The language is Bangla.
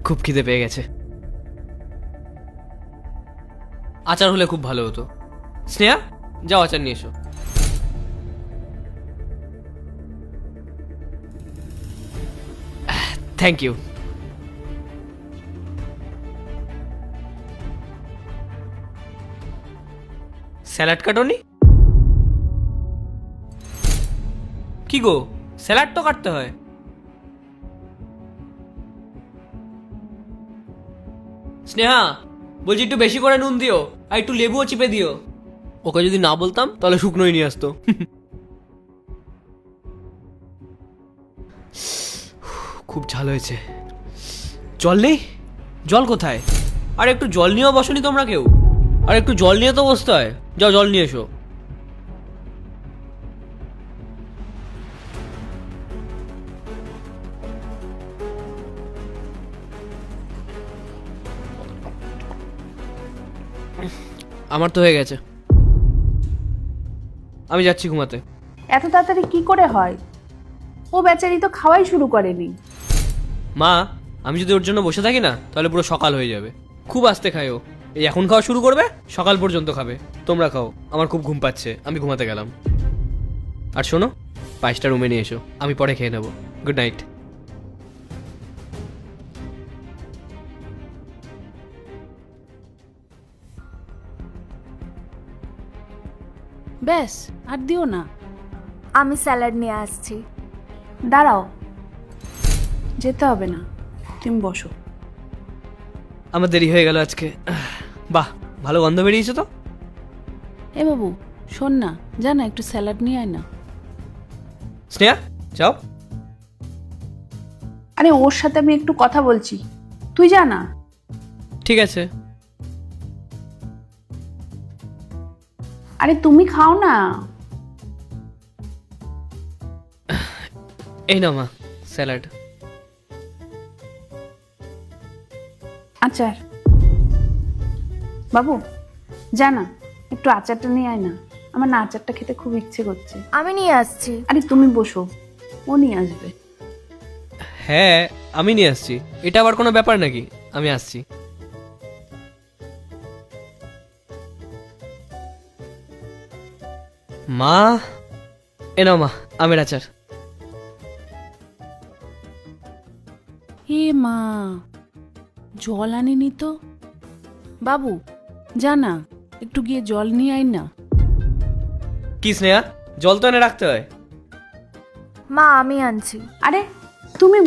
খুব খিদে পেয়ে গেছে। আচার হলে খুব ভালো হতো। স্নেহা, যাও আচার নিয়ে এসো। Thank you. স্যালাড কাটোনি? কি গো, স্যালাড তো কাটতে হয়। স্নেহা, বলছি একটু বেশি করে নুন দিও, আর একটু লেবুও চিপে দিও। ওকে যদি না বলতাম তাহলে শুকনোই নিয়ে আসতো। খুব ঝাল হয়েছে। জল নেই? জল কোথায়? আর একটু জল নিয়েও বসনি তোমরা কেউ? আর একটু জল নিয়ে তো বসতে হয়। যাও জল নিয়ে এসো। আমার তো হয়ে গেছে, আমি যাচ্ছি ঘুমাতে। এত তাড়াতাড়ি কি করে হয়? ও বেচারি তো খাওয়াই শুরু করেনি। মা, আমি যদি ওর জন্য বসে থাকি না তাহলে পুরো সকাল হয়ে যাবে। খুব আস্তে খায় ও। এই এখন খাওয়া শুরু করবে, সকাল পর্যন্ত খাবে। তোমরা খাও, আমার খুব ঘুম পাচ্ছে, আমি ঘুমাতে গেলাম। আর শোনো, পায়েসটা রুমে নিয়ে এসো, আমি পরে খেয়ে নেবো। Good night. ব্যাস, আর দিও না। আমি স্যালাড নিয়ে আসছি। দাঁড়াও, যেতে হবে না, তুমি বসো। আমার দেরি হয়ে গেল আজকে। বাহ, ভালো গন্ধ বেরিয়েছে তো। এ বাবু, শোন না, যা না একটু স্যালাড নিয়ে আয় না। স্নেহা, যাও। আরে ওর সাথে আমি একটু কথা বলছি, তুই যা না। ঠিক আছে। আরে তুমি খাও না। এই নাও মা, স্যালাড। আচার। বাবু, যা না একটু আচারটা নিয়ে আয় না, আমার না আচারটা খেতে খুব ইচ্ছে করছে। আমি নিয়ে আসছি। আরে তুমি বসো, ও নিয়ে আসবে। হ্যাঁ, আমি নিয়ে আসছি, এটা আবার কোনো ব্যাপার নাকি? আমি আসছি। মা, এ নাও মা, আমের আচার। হে মা, জল আনিনি তো। বাবু, যা না একটু গিয়ে জল নিয়ে আয় না। কি স্নেহা, জল তো এনে রাখতে হয়। মা, আমি আনছি। আরে তুমি